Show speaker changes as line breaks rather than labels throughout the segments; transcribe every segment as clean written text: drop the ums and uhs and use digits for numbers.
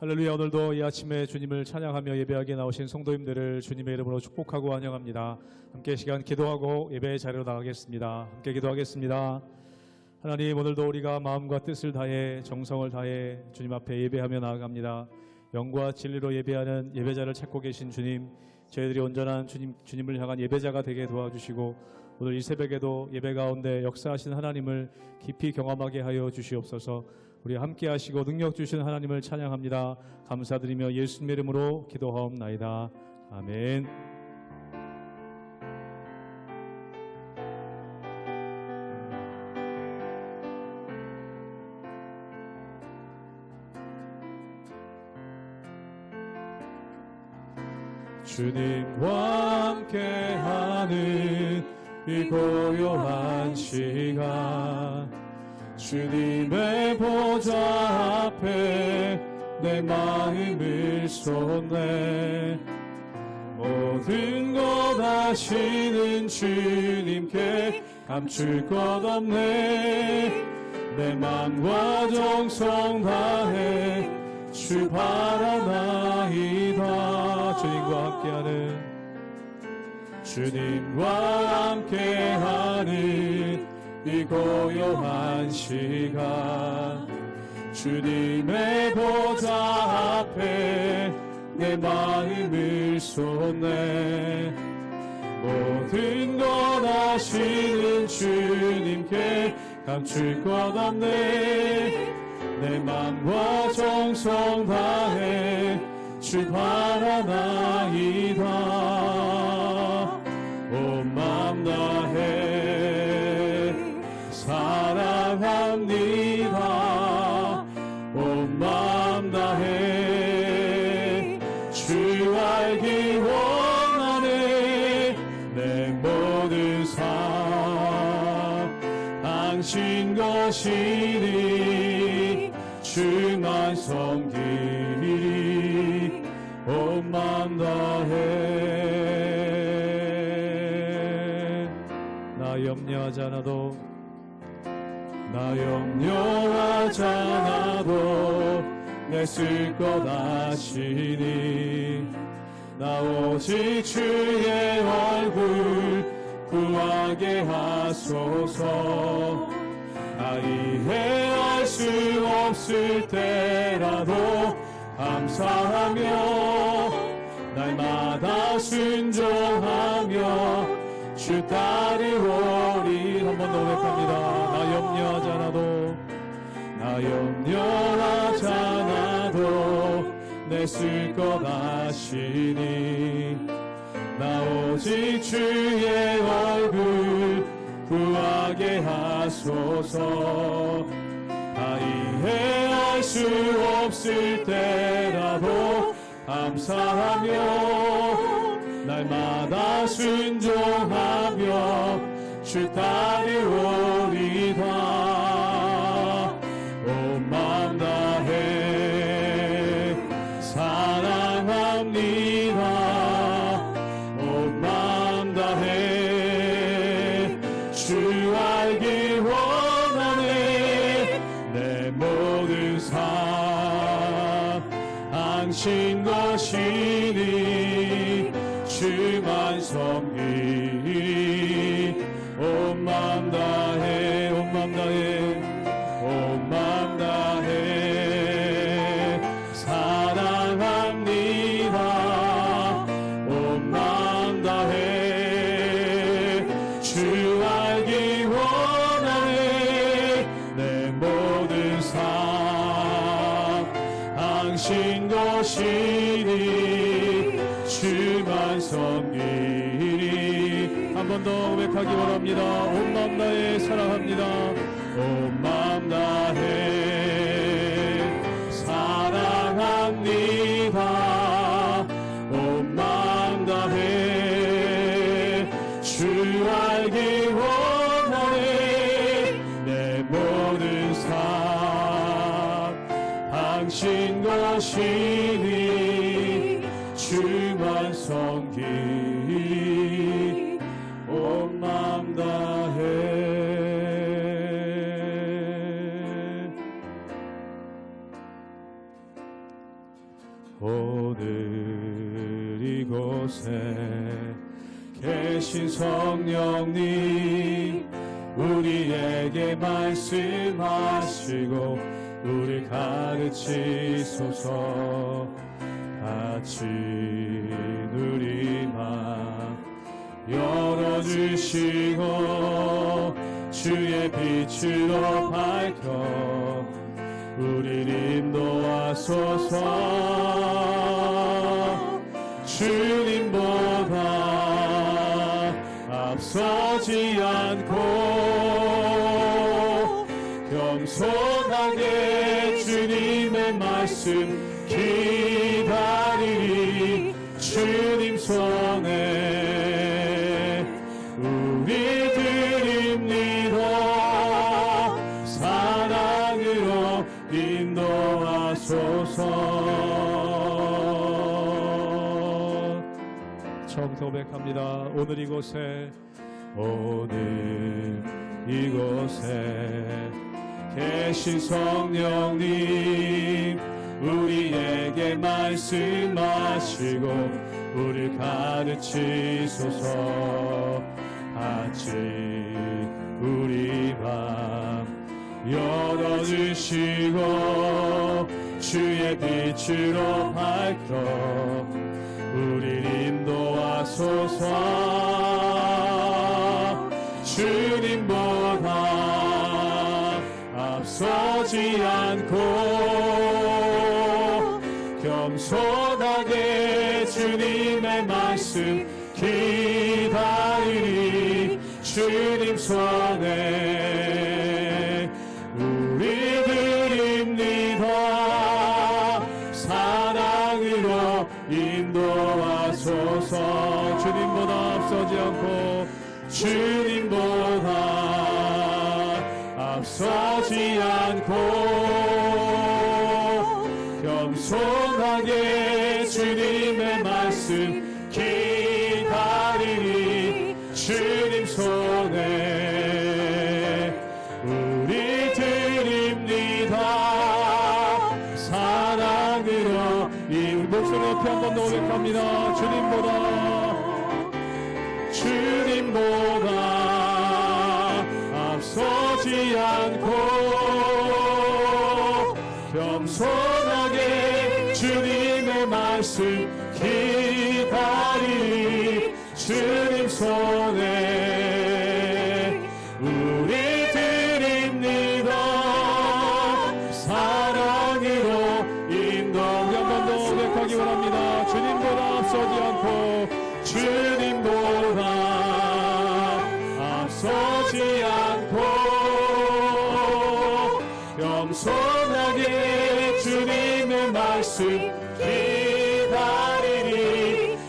할렐루야. 오늘도 이 아침에 주님을 찬양하며 예배하게 나오신 성도님들을 주님의 이름으로 축복하고 환영합니다. 함께 시간 기도하고 예배의 자리로 나가겠습니다. 함께 기도하겠습니다. 하나님, 오늘도 우리가 마음과 뜻을 다해 정성을 다해 주님 앞에 예배하며 나아갑니다. 영과 진리로 예배하는 예배자를 찾고 계신 주님, 저희들이 온전한 주님을 향한 예배자가 되게 도와주시고 오늘 이 새벽에도 예배 가운데 역사하신 하나님을 깊이 경험하게 하여 주시옵소서. 우리 함께 하시고 능력 주신 하나님을 찬양합니다. 감사드리며 예수님의 이름으로 기도하옵나이다. 아멘. 주님과 함께하는 이 고요한 시간, 주님의 보좌 앞에 내 마음을 쏟네. 모든 것 아시는 주님께 감출 것 없네. 내 맘과 정성 다해 주 바라나이다. 주님과 함께하는 이 고요한 시간, 주님의 보좌 앞에 내 마음을 쏟네. 모든 것 아시는 주님께 감출 것 없네. 내 맘과 정성 다해 주 바라나이다. 온 맘 다해 사랑합니다. 온 맘 다해 주 알기 원하네. 내 모든 삶 당신 것이니 주만 섬기리. 온 맘 다해 나 염려하지 않아도 내 쓸 것 아시니. 나 오직 주의 얼굴 구하게 하소서. 나 이해할 수 없을 때라도 감사하며 날마다 순종하며 주 따르오리. 한 번 더 고백합니다. 나 염려하지 않아도 내 쓸 것 아시니. 나 오직 주의 얼굴 구하게 하소서. 다 이해할 수 없을 때라도 감사하며 날마다 순종하며 주 따르오리다. 온 맘 다해 사랑합니다. 온 맘 다해 주 알기 원하네. 내 모든 삶 당신 것이니 주만 섬기리. 온 맘 다해 온 맘 다해 온 맘 다해 사랑합니다. 온 맘 다해 주 알기 원하네. 내 모든 삶 당신 것이니 주만 섬기리. 한 번 더 고백하기 원합니다. 온 맘 다해 사랑합니다. 온 맘 다해 사랑합니다. 온 맘 다해 주 알기 원하네. 내 모든 삶 당신 것이니 주만 섬기리. 온 맘 다해. 이곳에 계신 성령님 우리에게 말씀하시고 우리 가르치소서. 같이 누리마 열어주시고 주의 빛으로 밝혀 우리를 인도하소서. 주님보다 앞서지 않고 겸손하게 주님의 말씀 기다리리. 주님 손에 우리 드립니다. 사랑으로 인도하소서. 처음부터 고백합니다. 오늘 이곳에 계신 성령님 우리에게 말씀하시고 우리 가르치소서. 같이 우리 맘 열어주시고 주의 빛으로 밝혀 우리 인도하소서. 주님보다 앞서지 않고 겸손하게 주님의 말씀 기다리리. 주님 손에 우리 드립니다. 사랑으로 인도하소서. 주님보다 앞서지 않고 주님보다 앞서지 않고 겸손하게 주님의 말씀 기다리리. 주님 손에 우리 드립니다. 사랑으로 이 목소리 높이 한 번 더 고백합니다. 주님보다 앞서지 않고 겸손하게 주님의 말씀 기다리리. 주님 손에 우리 드립니다. 사랑으로 인도. 한 번 더 고백하기 원합니다. 주님보다 앞서지 않고 주님보다 앞서지 않고 겸손하게 주님의 말씀 기다리리.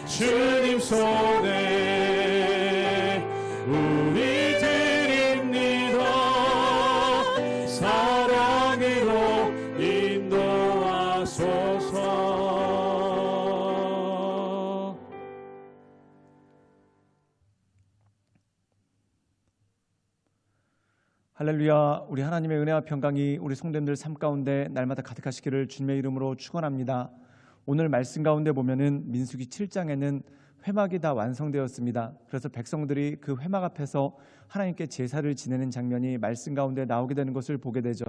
주님 손에 우리 드립니다. 사랑으로 인도하소서.
할렐루야. 우리 하나님의 은혜와 평강이 우리 성도님들 삶 가운데 날마다 가득하시기를 주님의 이름으로 축원합니다. 오늘 말씀 가운데 보면은 민수기 7장에는 회막이 다 완성되었습니다. 그래서 백성들이 그 회막 앞에서 하나님께 제사를 지내는 장면이 말씀 가운데 나오게 되는 것을 보게 되죠.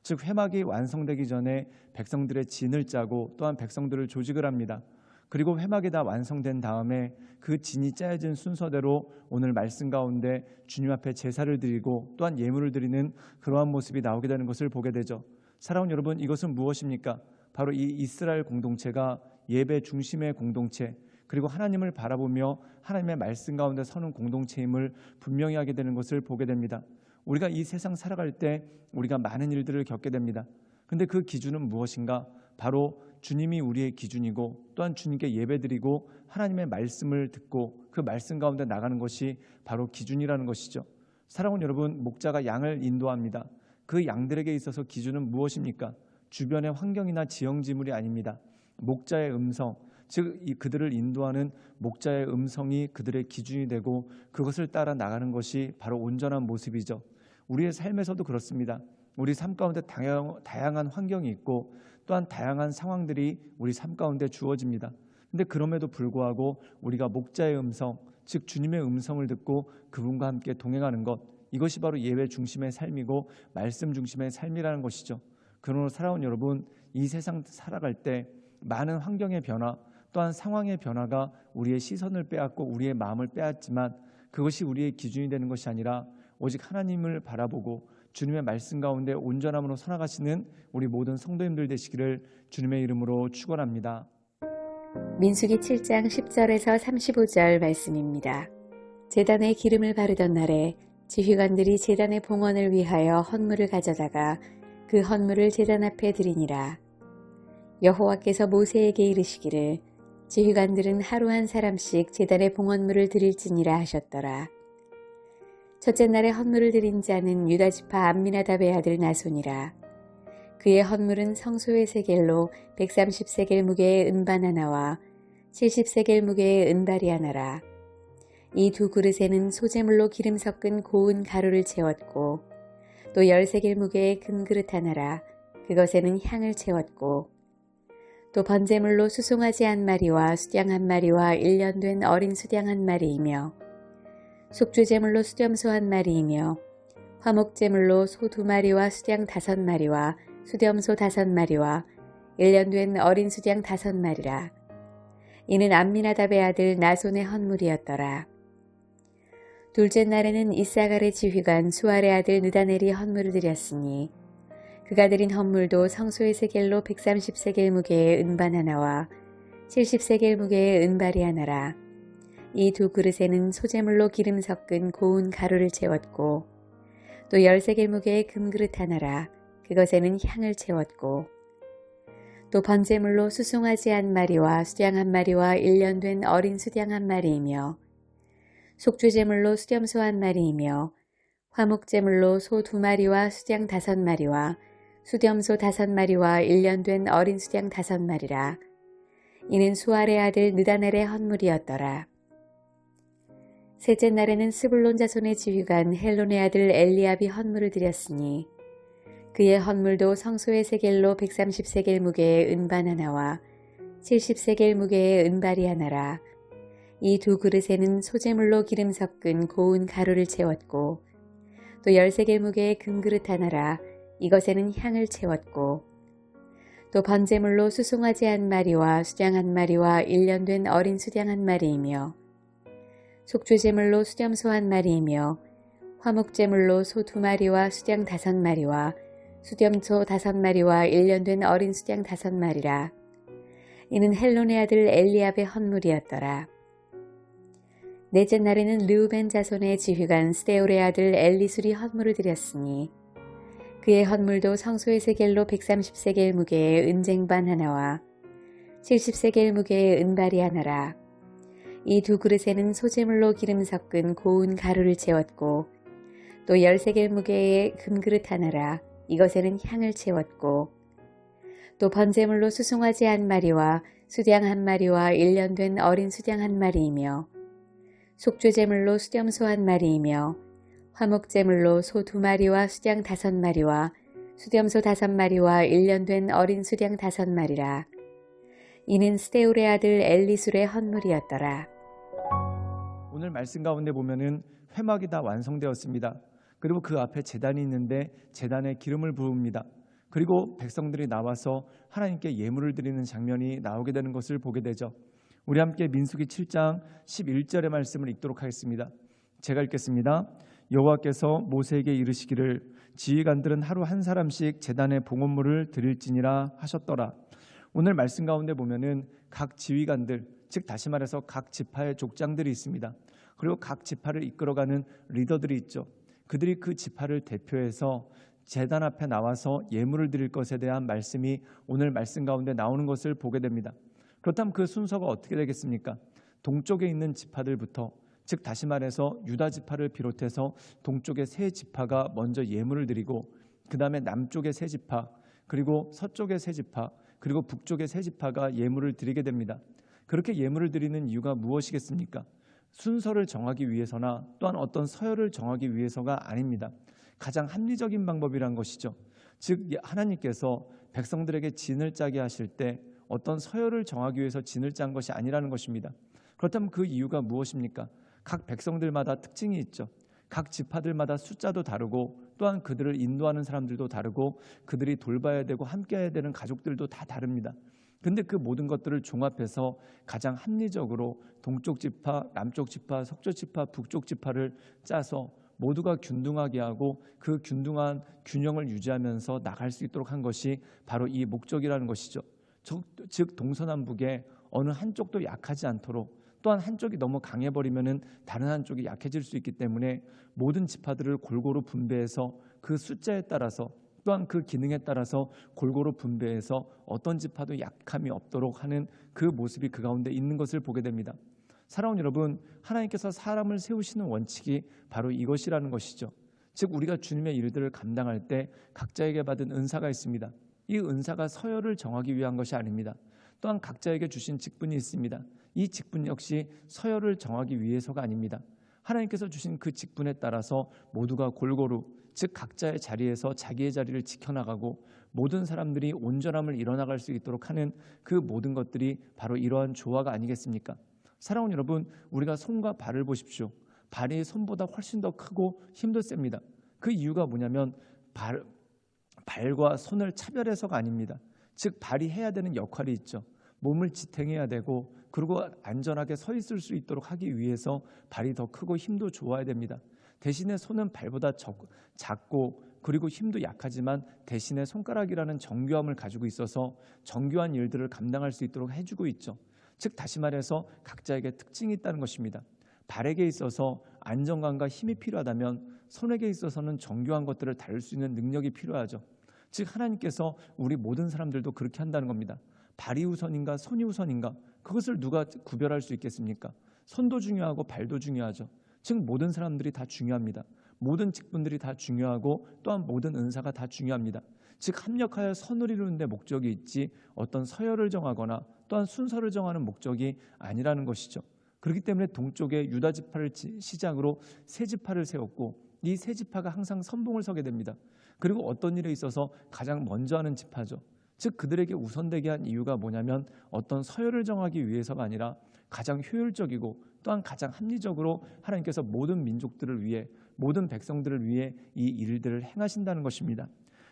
즉 회막이 완성되기 전에 백성들의 진을 짜고 또한 백성들을 조직을 합니다. 그리고 회막이 다 완성된 다음에 그 진이 짜여진 순서대로 오늘 말씀 가운데 주님 앞에 제사를 드리고 또한 예물을 드리는 그러한 모습이 나오게 되는 것을 보게 되죠. 사랑하는 여러분, 이것은 무엇입니까? 바로 이 이스라엘 공동체가 예배 중심의 공동체, 그리고 하나님을 바라보며 하나님의 말씀 가운데 서는 공동체임을 분명히 하게 되는 것을 보게 됩니다. 우리가 이 세상 살아갈 때 우리가 많은 일들을 겪게 됩니다. 그런데 그 기준은 무엇인가? 바로 주님이 우리의 기준이고 또한 주님께 예배드리고 하나님의 말씀을 듣고 그 말씀 가운데 나가는 것이 바로 기준이라는 것이죠. 사랑하는 여러분, 목자가 양을 인도합니다. 그 양들에게 있어서 기준은 무엇입니까? 주변의 환경이나 지형지물이 아닙니다. 목자의 음성, 즉 그들을 인도하는 목자의 음성이 그들의 기준이 되고 그것을 따라 나가는 것이 바로 온전한 모습이죠. 우리의 삶에서도 그렇습니다. 우리 삶 가운데 다양한 환경이 있고 또한 다양한 상황들이 우리 삶 가운데 주어집니다. 근데 그럼에도 불구하고 우리가 목자의 음성, 즉 주님의 음성을 듣고 그분과 함께 동행하는 것, 이것이 바로 예배 중심의 삶이고 말씀 중심의 삶이라는 것이죠. 그러므로 사랑하는 여러분, 이 세상 살아갈 때 많은 환경의 변화, 또한 상황의 변화가 우리의 시선을 빼앗고 우리의 마음을 빼앗지만 그것이 우리의 기준이 되는 것이 아니라 오직 하나님을 바라보고 주님의 말씀 가운데 온전함으로 살아가시는 우리 모든 성도님들 되시기를 주님의 이름으로 축원합니다.
민수기 7장 10절에서 35절 말씀입니다. 제단에 기름을 바르던 날에 지휘관들이 제단의 봉헌을 위하여 헌물을 가져다가 그 헌물을 제단 앞에 드리니라. 여호와께서 모세에게 이르시기를 지휘관들은 하루 한 사람씩 제단의 봉헌물을 드릴지니라 하셨더라. 첫째 날에 헌물을 드린 자는 유다 지파 암미나답의 아들 나손이라. 그의 헌물은 성소의 세겔로 130세겔 무게의 은반 하나와 70세겔 무게의 은발이 하나라. 이 두 그릇에는 소재물로 기름 섞은 고운 가루를 채웠고 또 10세겔 무게의 금그릇 하나라. 그것에는 향을 채웠고 또 번제물로 수송아지 한 마리와 수양 한 마리와 1년 된 어린 수양 한 마리이며 속죄제물로 수렴소 한 마리이며 화목제물로 소 2마리와 수양 5마리와 수렴소 5마리와 1년 된 어린 수양 5마리라. 이는 암미나답의 아들 나손의 헌물이었더라. 둘째 날에는 이사갈의 지휘관 수알의 아들 느다넬이 헌물을 드렸으니 그가 드린 헌물도 성소의 세겔로 130세겔 무게의 은반 하나와 70세겔 무게의 은발이 하나라. 이 두 그릇에는 소재물로 기름 섞은 고운 가루를 채웠고 또 10세겔 무게의 금그릇 하나라. 그것에는 향을 채웠고 또 번제물로 수송아지 한 마리와 수양 한 마리와 1년 된 어린 수양 한 마리이며 속죄제물로 수렴소 한 마리이며 화목제물로 소 2마리와 수양 5마리와 수렴소 5마리와 1년 된 어린 수양 5마리라. 이는 수알의 아들 느다넬의 헌물이었더라. 셋째 날에는 스불론 자손의 지휘관 헬론의 아들 엘리압이 헌물을 드렸으니 그의 헌물도 성소의 세겔로 130세겔 무게의 은반 하나와 70세겔 무게의 은발이 하나라. 이 두 그릇에는 소재물로 기름 섞은 고운 가루를 채웠고 또 10세겔 무게의 금그릇 하나라. 이것에는 향을 채웠고 또 번제물로 수송아지 한 마리와 수양 한 마리와 1년 된 어린 수양 한 마리이며 속죄제물로 수렴소 한 마리이며 화목제물로 소 2마리와 수양 5마리와 수렴소 5마리와 1년 된 어린 수양 5마리라. 이는 헬론의 아들 엘리압의 헌물이었더라. 넷째 날에는 르우벤 자손의 지휘관 스데올의 아들 엘리술이 헌물을 드렸으니 그의 헌물도 성소의 세겔로 130세겔 무게의 은쟁반 하나와 70세겔 무게의 은발이 하나라. 이 두 그릇에는 소재물로 기름 섞은 고운 가루를 채웠고 또 10세겔 무게의 금그릇 하나라. 이것에는 향을 채웠고 또 번제물로 수송아지 한 마리와 수양 한 마리와 1년 된 어린 수양 한 마리이며 속죄제물로 수렴소 한 마리이며 화목제물로 소 2마리와 수양 5마리와 수렴소 5마리와 1년 된 어린 수양 5마리라. 이는 스데울의 아들 엘리술의 헌물이었더라.
오늘 말씀 가운데 보면은 회막이 다 완성되었습니다. 그리고 그 앞에 제단이 있는데 제단에 기름을 부읍니다. 그리고 백성들이 나와서 하나님께 예물을 드리는 장면이 나오게 되는 것을 보게 되죠. 우리 함께 민수기 7장 11절의 말씀을 읽도록 하겠습니다. 제가 읽겠습니다. 여호와께서 모세에게 이르시기를 지휘관들은 하루 한 사람씩 제단에 봉헌물을 드릴지니라 하셨더라. 오늘 말씀 가운데 보면은 각 지휘관들, 즉 다시 말해서 각 지파의 족장들이 있습니다. 그리고 각 지파를 이끌어가는 리더들이 있죠. 그들이 그 지파를 대표해서 제단 앞에 나와서 예물을 드릴 것에 대한 말씀이 오늘 말씀 가운데 나오는 것을 보게 됩니다. 그렇다면 그 순서가 어떻게 되겠습니까? 동쪽에 있는 지파들부터, 즉 다시 말해서 유다 지파를 비롯해서 동쪽의 세 지파가 먼저 예물을 드리고 그 다음에 남쪽의 세 지파, 그리고 서쪽의 세 지파, 그리고 북쪽의 세 지파가 예물을 드리게 됩니다. 그렇게 예물을 드리는 이유가 무엇이겠습니까? 순서를 정하기 위해서나 또한 어떤 서열을 정하기 위해서가 아닙니다. 가장 합리적인 방법이란 것이죠. 즉 하나님께서 백성들에게 진을 짜게 하실 때 어떤 서열을 정하기 위해서 진을 짠 것이 아니라는 것입니다. 그렇다면 그 이유가 무엇입니까? 각 백성들마다 특징이 있죠. 각 지파들마다 숫자도 다르고 또한 그들을 인도하는 사람들도 다르고 그들이 돌봐야 되고 함께해야 되는 가족들도 다 다릅니다. 근데 그 모든 것들을 종합해서 가장 합리적으로 동쪽 지파, 남쪽 지파, 서쪽 지파, 북쪽 지파를 짜서 모두가 균등하게 하고 그 균등한 균형을 유지하면서 나갈 수 있도록 한 것이 바로 이 목적이라는 것이죠. 즉 동서남북에 어느 한쪽도 약하지 않도록, 또한 한쪽이 너무 강해버리면은 다른 한쪽이 약해질 수 있기 때문에 모든 지파들을 골고루 분배해서 그 숫자에 따라서 또한 그 기능에 따라서 골고루 분배해서 어떤 지파도 약함이 없도록 하는 그 모습이 그 가운데 있는 것을 보게 됩니다. 사랑하는 여러분, 하나님께서 사람을 세우시는 원칙이 바로 이것이라는 것이죠. 즉 우리가 주님의 일들을 감당할 때 각자에게 받은 은사가 있습니다. 이 은사가 서열을 정하기 위한 것이 아닙니다. 또한 각자에게 주신 직분이 있습니다. 이 직분 역시 서열을 정하기 위해서가 아닙니다. 하나님께서 주신 그 직분에 따라서 모두가 골고루, 즉 각자의 자리에서 자기의 자리를 지켜나가고 모든 사람들이 온전함을 이뤄나갈 수 있도록 하는 그 모든 것들이 바로 이러한 조화가 아니겠습니까? 사랑하는 여러분, 우리가 손과 발을 보십시오. 발이 손보다 훨씬 더 크고 힘도 셉니다. 그 이유가 뭐냐면 발과 손을 차별해서가 아닙니다. 즉 발이 해야 되는 역할이 있죠. 몸을 지탱해야 되고 그리고 안전하게 서 있을 수 있도록 하기 위해서 발이 더 크고 힘도 좋아야 됩니다. 대신에 손은 발보다 작고 그리고 힘도 약하지만 대신에 손가락이라는 정교함을 가지고 있어서 정교한 일들을 감당할 수 있도록 해주고 있죠. 즉 다시 말해서 각자에게 특징이 있다는 것입니다. 발에게 있어서 안정감과 힘이 필요하다면 손에게 있어서는 정교한 것들을 다룰 수 있는 능력이 필요하죠. 즉 하나님께서 우리 모든 사람들도 그렇게 한다는 겁니다. 발이 우선인가 손이 우선인가, 그것을 누가 구별할 수 있겠습니까? 손도 중요하고 발도 중요하죠. 즉 모든 사람들이 다 중요합니다. 모든 직분들이 다 중요하고 또한 모든 은사가 다 중요합니다. 즉 합력하여 선을 이루는 데 목적이 있지 어떤 서열을 정하거나 또한 순서를 정하는 목적이 아니라는 것이죠. 그렇기 때문에 동쪽에 유다 지파를 시작으로 세 지파를 세웠고 이 세 지파가 항상 선봉을 서게 됩니다. 그리고 어떤 일에 있어서 가장 먼저 하는 지파죠. 즉 그들에게 우선되게 한 이유가 뭐냐면 어떤 서열을 정하기 위해서가 아니라 가장 효율적이고 또한 가장 합리적으로 하나님께서 모든 민족들을 위해 모든 백성들을 위해 이 일들을 행하신다는 것입니다.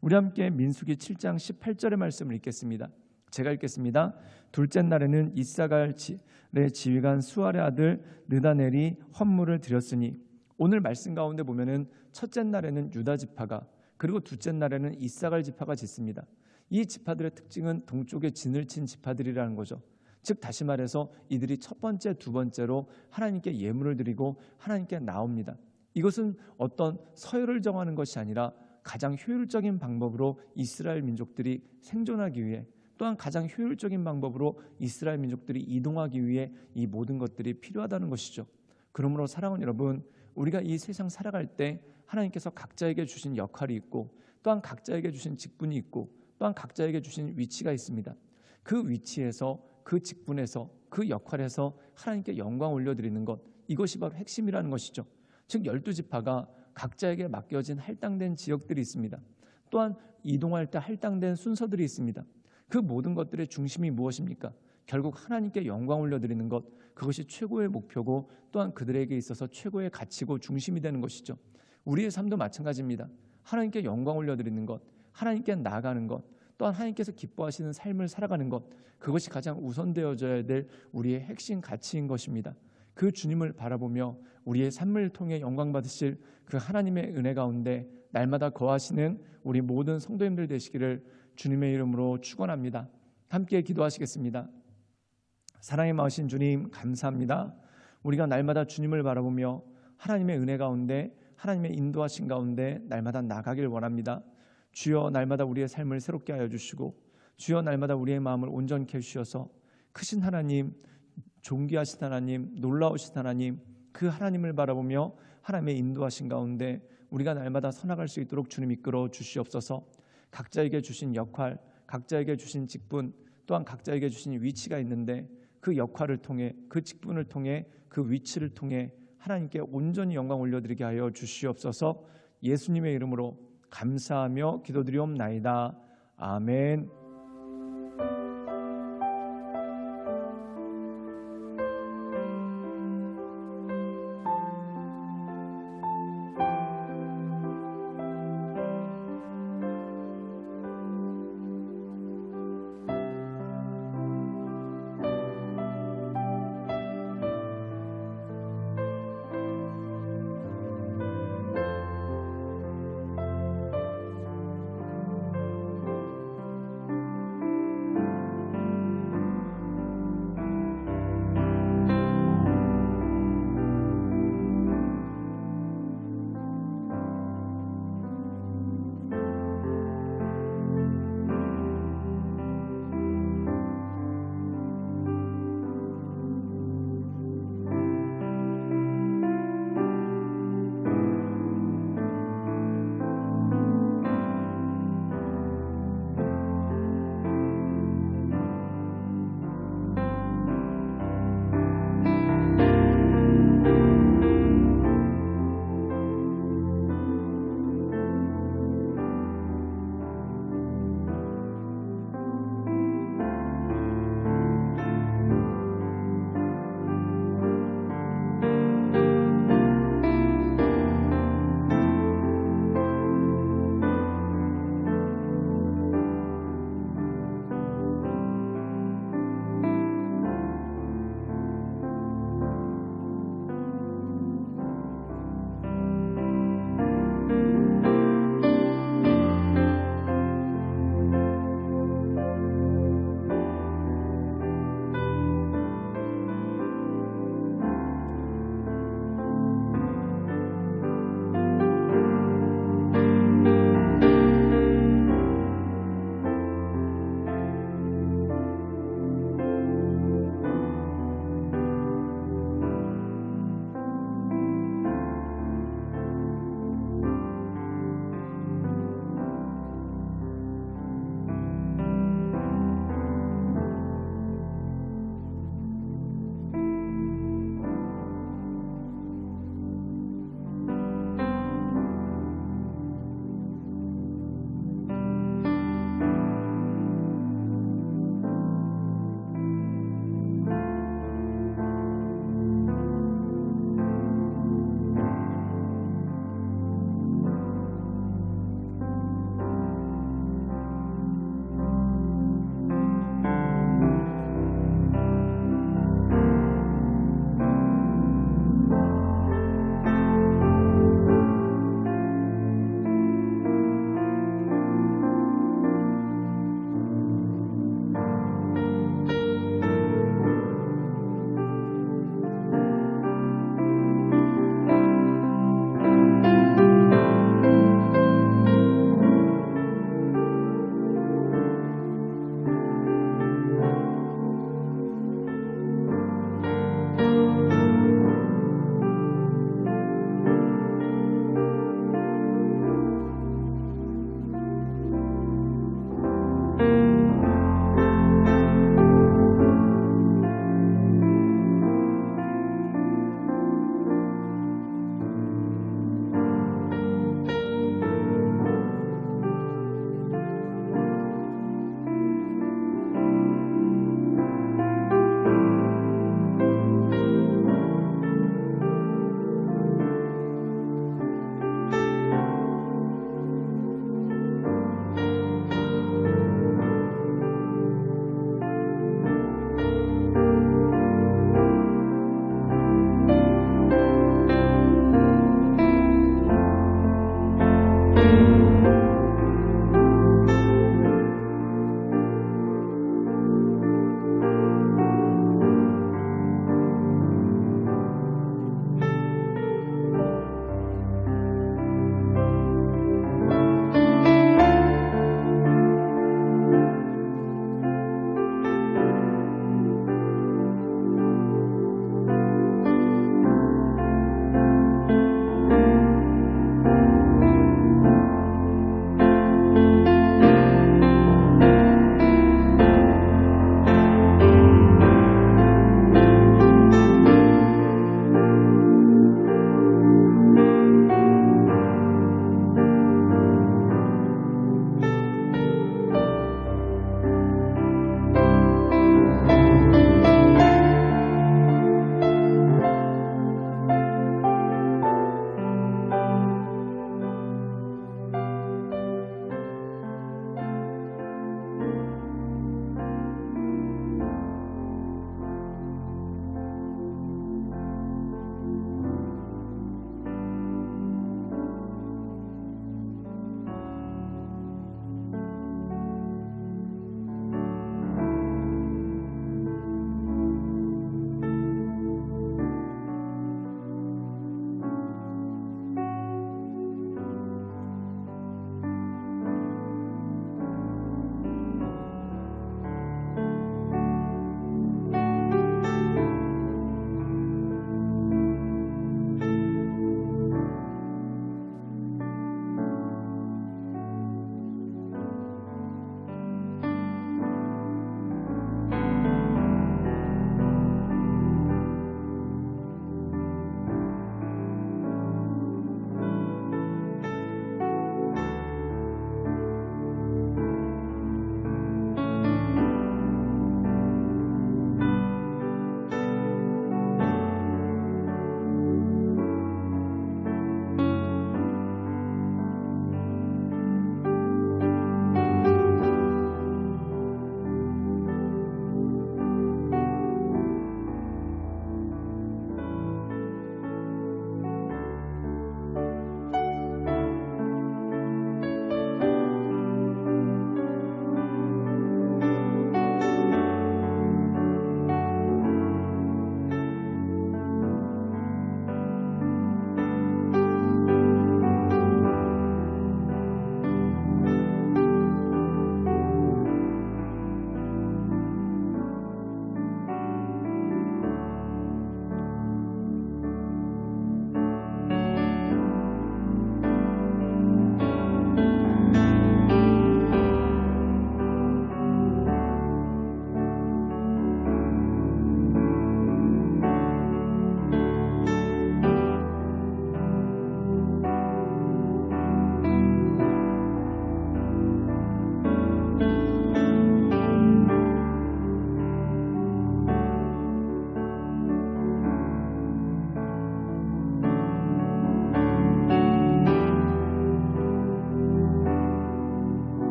우리 함께 민수기 7장 18절의 말씀을 읽겠습니다. 제가 읽겠습니다. 둘째 날에는 이사갈의 지휘관 수알의 아들 느다넬이 헌물을 드렸으니, 오늘 말씀 가운데 보면은 첫째 날에는 유다 지파가 그리고 둘째 날에는 이사갈 지파가 짓습니다. 이 지파들의 특징은 동쪽에 진을 친 지파들이라는 거죠. 즉 다시 말해서 이들이 첫 번째, 두 번째로 하나님께 예물을 드리고 하나님께 나옵니다. 이것은 어떤 서열을 정하는 것이 아니라 가장 효율적인 방법으로 이스라엘 민족들이 생존하기 위해, 또한 가장 효율적인 방법으로 이스라엘 민족들이 이동하기 위해 이 모든 것들이 필요하다는 것이죠. 그러므로 사랑하는 여러분, 우리가 이 세상 살아갈 때 하나님께서 각자에게 주신 역할이 있고 또한 각자에게 주신 직분이 있고 또한 각자에게 주신 위치가 있습니다. 그 위치에서, 그 직분에서, 그 역할에서 하나님께 영광 올려드리는 것, 이것이 바로 핵심이라는 것이죠. 즉 12지파가 각자에게 맡겨진 할당된 지역들이 있습니다. 또한 이동할 때 할당된 순서들이 있습니다. 그 모든 것들의 중심이 무엇입니까? 결국 하나님께 영광 올려드리는 것, 그것이 최고의 목표고 또한 그들에게 있어서 최고의 가치고 중심이 되는 것이죠. 우리의 삶도 마찬가지입니다. 하나님께 영광 올려드리는 것, 하나님께 나아가는 것, 또한 하나님께서 기뻐하시는 삶을 살아가는 것, 그것이 가장 우선되어져야 될 우리의 핵심 가치인 것입니다. 그 주님을 바라보며 우리의 삶을 통해 영광 받으실 그 하나님의 은혜 가운데 날마다 거하시는 우리 모든 성도님들 되시기를 주님의 이름으로 축원합니다. 함께 기도하시겠습니다. 사랑의 마으신 주님, 감사합니다. 우리가 날마다 주님을 바라보며 하나님의 은혜 가운데, 하나님의 인도하신 가운데 날마다 나가길 원합니다. 주여, 날마다 우리의 삶을 새롭게 하여 주시고 주여, 날마다 우리의 마음을 온전케 해주셔서 크신 하나님, 존귀하신 하나님, 놀라우신 하나님, 그 하나님을 바라보며 하나님의 인도하신 가운데 우리가 날마다 서나갈 수 있도록 주님 이끌어 주시옵소서. 각자에게 주신 역할, 각자에게 주신 직분, 또한 각자에게 주신 위치가 있는데 그 역할을 통해, 그 직분을 통해, 그 위치를 통해 하나님께 온전히 영광 올려드리게 하여 주시옵소서. 예수님의 이름으로 감사하며 기도드리옵나이다. 아멘.